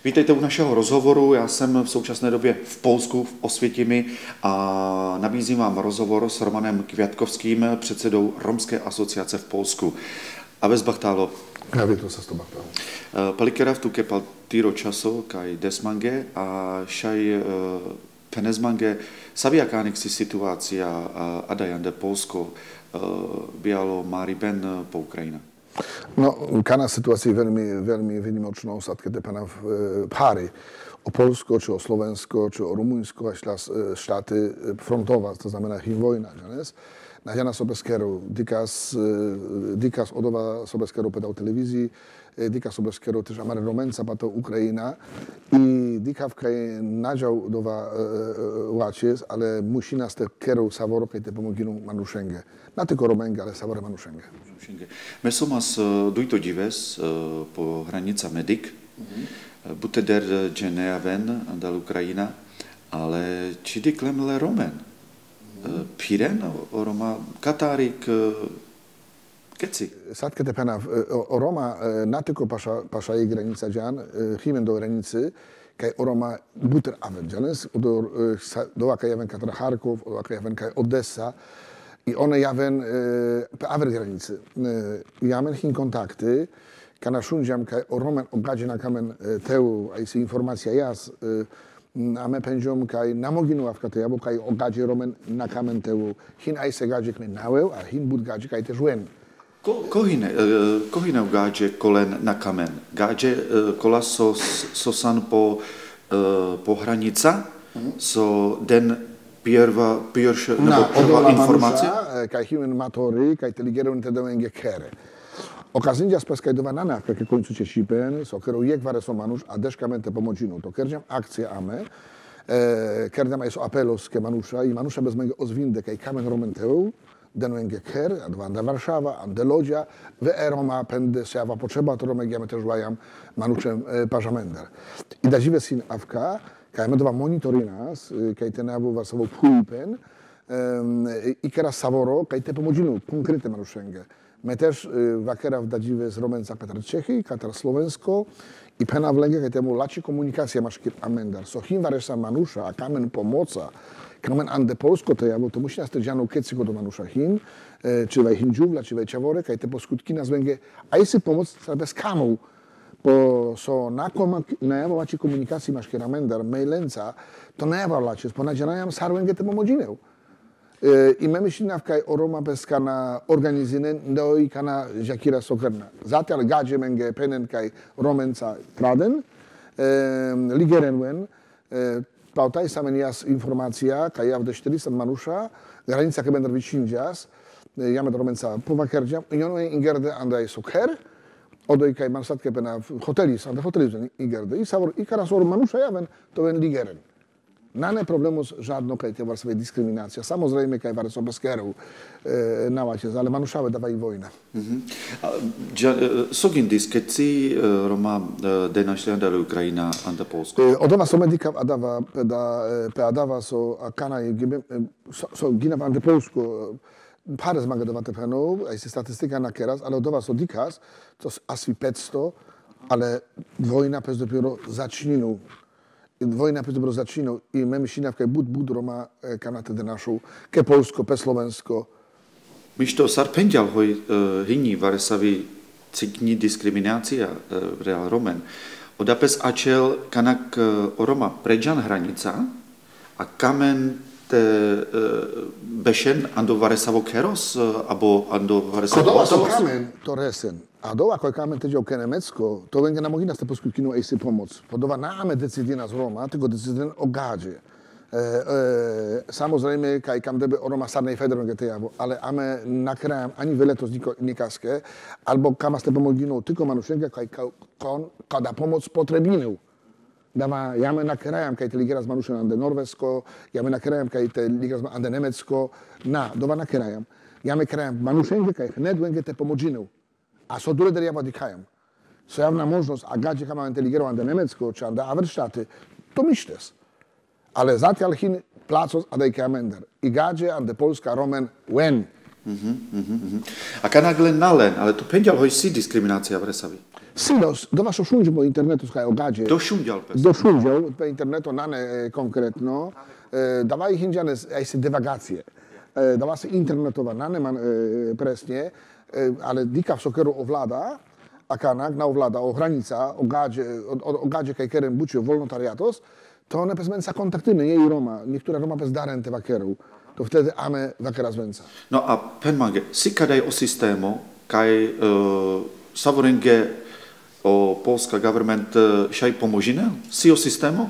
Vítejte u našeho rozhovoru. Já jsem v současné době v Polsku, v Osvětimi a nabízím vám rozhovor s Romanem Kwiatkowskim, předsedou Romské asociace v Polsku. Aves Bachtálo. Gravito sa to Bachtálo. Palikera v tuke paltiro časo, kaj desmange a šaj penezmange saviakánik si situácia adajande Polsko bialo Mári Ben po Ukrajina. No, kana situácia je veľmi výnimočná, sad keď je pana páry o Polsko, či o Slovensko, či o Rumunsko, a štáty frontová, to znamená vojna, dnes. Naďana Sobeskerov, dikas odova Sobeskerov pedal televiziji, dika Sobeskerov tež amare Romenca, pa to Ukrajina, i dikavka je nađao dova uačes, ale mušina ste kerov savoro, kaj te pomoginu Manušenge. Na teko Romenge, ale savore Manušenge. Mesomas duito dives po hranica Medik, buteder Geneaven, andal Ukrajina, ale či diklemle Romen? Piren, Roma, Katarik, keci. Sad kad je pena Roma natiko paša je granica džan, himen do granice, kaj Roma buter aven džanes, do vaka javen Katar Harkov, do vaka javen kaj Odessa, i one javen aver granice. Jamen hin kontakty, kana šunđam kaj Roman ogađe na kamen teu, a si informacija jas, a me pędziom kaj namoginu avkate, abo kaj ogađe Roman na kamen teu, hin aj se gađe kme naweu, a hin bud gađe kaj tež wen. Kohine ugađe kolen na kamen? Gađe kola sosan po hranica, so den pierwsza informacja? Kaj himen matory, kaj teligeron te doenge kere. Okazindia speskajdowa nana, jakie końcu cię sipen, so kero jak ware manusz, a deszkamente pomocinu. To kerdziam akcję ame, kerdziam jest apelos ke manusza i manusza bez mego ozwindę, kaj kamen romenteu, denuenge ker, adwanda Warszawa, ande Lodzia, we Roma pende sejawa potrzeba, to romek jamy też łajam manuszem parzamender. I da dziwe sin awka, kaj medowa monitorinas, kaj te nabu wasowo pulpen, i kera savoro, kaj te pomocinu, konkretne manuszenge. My też wakera w dadziwe z Romenca Katar Czechy, Katar Slovensko i pena w lęgę, kaj temu laci komunikacja masz kir amendar. So him waresa manusza, a kamen pomoca, kamen ande Polsko to ja, bo to musi nas też dziano kecyko do manusza hin, czy wej hindziówla, czy wej czawore, kaj te poskutki nas węgę, a jeśli pomoc bez kamu, bo so na jawo laci komunikacji masz kir amendar, mailenca, to na jawo laci, bo nadzianajam sar węgę te pomodzinę. I my myślimy, że Roma bez kana organizyny, no i kana jakira sokrna. Zatem gadzie menge penen kaj Romenca traden, ligeren wen, pautaj samen jas informacja, kaj ja w 400 manusza, granica kebender wycindzias, ja med Romenca powakerdziam, i ono ingerde andaj sokher, odoj kaj mansatke pena hotelis, ande hotelis ingerde, i savor, i karasor manusza javen, to wen ligeren. Nane problemu żadno kaj te warstwy dyskryminacja. Samozrejme kaj warstwo bezkerów na łacie, ale manuszawe dawaj wojna. Sogin dyskeci Roma denaślenda do Ukraina anda Polsko. Odowa so medika adawa so kana so gina ande Polsko. Parę zmaga do Watepenu, a jest statystyka na keras, ale odowa so dikas, to asi 500, ale wojna pes dopiero zaczniną. Wojna pes dobro zaczynał i my myślimy, że bud Roma kanate de naszą, ke Polsko, pe Slovensko. Myś to sarpędział hoj hinni Warszawi cykni dyskryminacja real Romen. Odapes acel kanak Roma predjan hranica, a kamen te bešen ando Varszawo keros, abo ando Varszawo Kodowa so kamen to resen. A doła koj kamen te działke Nemecko, to będzie na mogina te poskutkinu ejsy pomoc. Podoba name decydina z Roma, tylko decydin o gadzie. Samozrejme, kaj kam deby o Roma sarnej federą te jawo, ale ame nakrałem ani wiele to nikaskie, albo kamas te pomoginu tylko manuszenka, kaj kada pomoc potrebinu. Dawa, ja me nakrałem, kaj te ligera z manuszem ande Norwesko, ja me nakrałem, kaj te ligera z ande Nemecko, dowa nakrałem. Ja me krajem manuszenka, kaj hnedłęge te pomoginu. A so dure der jawa dikajem. So javna možnost, a gađe kama inteligero ande Nemecko, či ande Averštate, to mištes. Ale zatjal hin placos a dejke amender. I gađe ande Polska Romen wen. A nagle nalen, ale tu pendial hoj si diskriminacja v Resavi. Silos, do vašo šunđu po internetu skaj ogađe. Do šunđal pes. Do šunđu po internetu nane konkretno. Davaj hinđane aj se devagacije. Dava se internetova nane man presnje, ale dikav sokeru ovlada, a kanak na ovlada o hranica, ogađe kaj keren bučio volontariatos, to ne pesmen sa kontaktyny jej Roma, niektóre Roma bez darente vakeru. To wtedy ame vakera zvenca. No a penmange, si kadaj o systému, kaj savorenge o polska government šaj pomožine? Si o systému?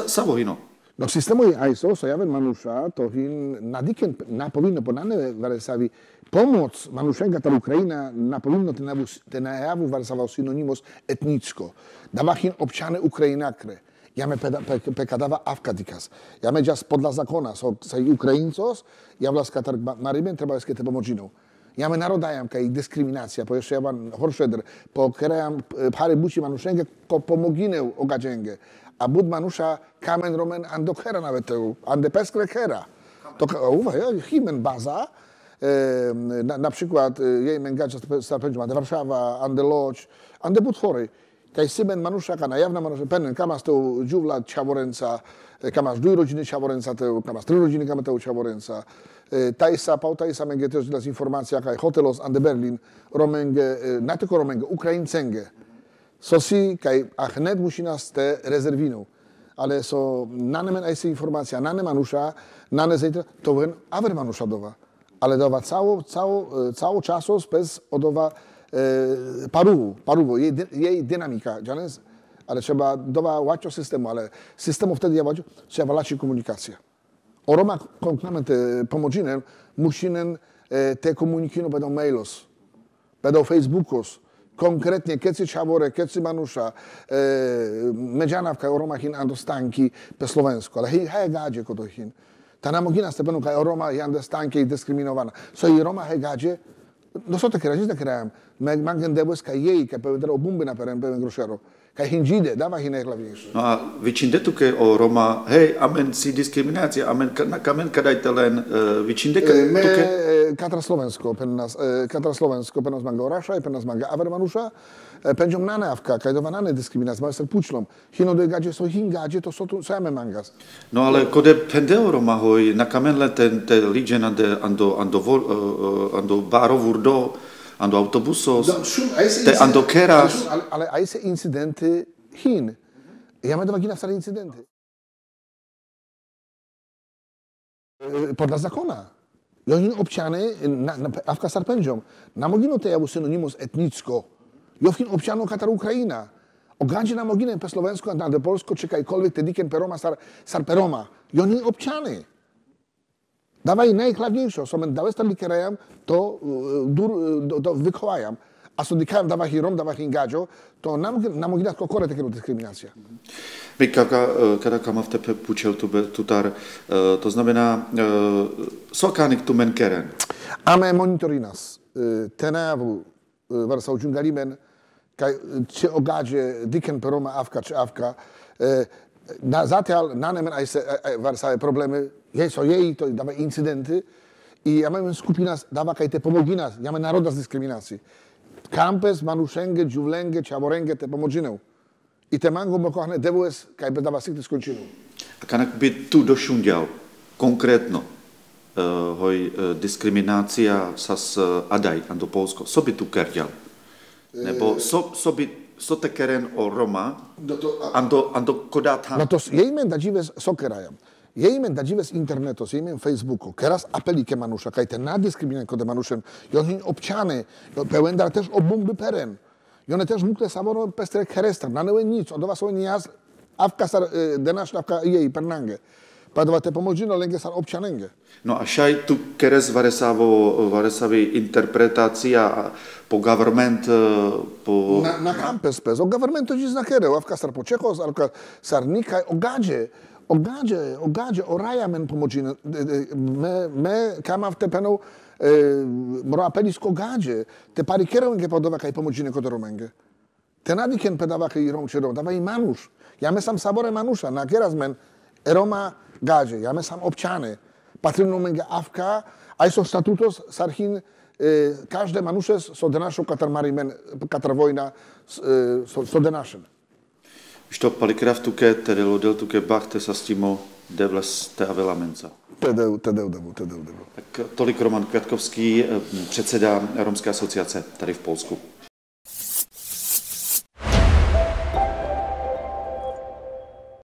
Savohino. No systému je aj so javen manuša, to hin nadiken napovinno ponane Varesavi pomoc manušenga ta Ukrajina napovinno te najavu Varesava synonimos etnicko. Dava hin občane Ukrajinakre. Jame pekadava avkadikas. Jame jas podla zakona, so Ukrajincos, ja vlaskatar mariben treba eskete pomođinou. Jame narodajam kaj diskriminacija, po jeszcze javan horšeder, po kerajam pare buči manušenge ko pomogineu ogađenge. A bud manuša kamen romen ando kera naveteu, ande peskre kera. To himen baza, na przykład jej mengađa starpenđuma, ande Warszawa, ande Lodz, ande Butfory. Kaj siben manuša, kana javna manuša, pennen, kamas teu džuvla čavorenca, kamas 2 rodziny čavorenca teu, kamas 3 rodziny kama teu čavorenca. Tajsa, pautajsa menge też dla informacja, kaj hotelos ande Berlin, romenge, na tylko romenge, Ukraincenge. Sosi, kaj achnet musi nas te rezerwinu. Ale so nanemen aj se informacja, nane manuša, nane zejtra, to wen aver manuša dova. Ale dova cało czasu bez odowa paruwo, jej dynamika, dzianes? Ale trzeba dowa łacio systemu, ale systemu wtedy ja łacio, trzeba laci komunikacja. O Roma konkretnie pomodzinen, musinen te komunikino będą mailos, będą Facebookos, konkretnie kecy czawore, kecy manusza, medzianawka o Roma hin ando stanki pe slovensko, ale hej gadzie koto hin. Ta namogina stepenu kaj o Roma jande stanki i dyskryminowana. So i Roma hej gadzie, no so te krajiz da krajam, mangen debus kaj jej, kaj peven o bumby na peren peven grošero. Kaj hinđide, dava hin najglavnejše. No a vičindetuke o Roma, hej, amen si diskriminacija, amen kamen kadajte len vičindetuke? Katra Slovensko, pen nas manga Oraša, pen nas manga Avermanuša, penđom nanavka, kaj dova nane diskriminacija, malo se pučlom. Hino do gađe so hin gađe, to so tu same mangas. No ale kode pendeo Roma hoj, na kamen le te liđen ando barovurdo, ando autobusos, te ando keras. Ale aj se incidenty hin. Ja me dova gina stare incidenty. Podla zakona. I oni občany, avka sarpenđom, na moginu te javu synonimos etnicko. Jovkin občano katar Ukrajina. Ogađe na mogine pe slovensko, na de polsko, čekajkolvek te diken peroma sar peroma. I oni občany. Dawaj najglavniejsze, so men dawaj stali kerajam, to wykołajam. A so dikajam dawaj Rom, dawaj Gadzio, to na moginach kokore takiego dyskryminacja. My kada kama v tepe pučel tutar, to znamená, sokánik tu men keren. Ame monitorinas, tenavu, varsau džungalimen, kaj če ogađe diken peroma avka če avka, zatiaľ nanemen aj se varsave problemy, so jej to dawa incydenty i ja mamy skupina dawa kaj te pomoginas, ja mamy naroda z dyskryminacji. Kampes, manuszenge, dżuwlenge, ciaworenge te pomodzinę. I te mango mokochne devues kaj bez dawa sikty skończynu. A kanak by tu došundial konkrétno hoj diskriminacja sas adaj ando Polsko. So by tu kerdial? Nebo so te keren o Roma ando kodáthan? No to jejmen da dziwes sokerajam. Jejmen da dziwes internetos, jejmen Facebooku, keras apelike manusza, kaj te nadyskryminują kode manuszem, i oni občany, pełen dar też o bumby peren. I one też mógł saboro pestre kerestar, na neuen nic, od was oni jas, avka sar denaš avka jej pernange. Padova te pomožino lenge sar občanenge. No a šaj tu keres Varesavi interpretacija po government, po... Na kampes pes, o governmentu dziś na kere, avka sar po Čechos, avka sar nikaj ogađe, o rajamen pomožino, me kamav te penou, mora apelisko gađe, te pari kerenge podova kaj pomožine kod romenge. Te nadiken pedava kaj rom čerom, dava i manuš. Ja me sam sabore manuša, na keras men, Roma gađe, ja me sam občane. Patrinu menge avka, Aiso statutos sarhin każde manušes so denašo katar vojna so denašen. Što palikraf tuke, tedy lodel tuke bachte sastimo devles te avelamenca. Tedeu. Tak tolik Roman Květkovský, předseda Romské asociace tady v Polsku.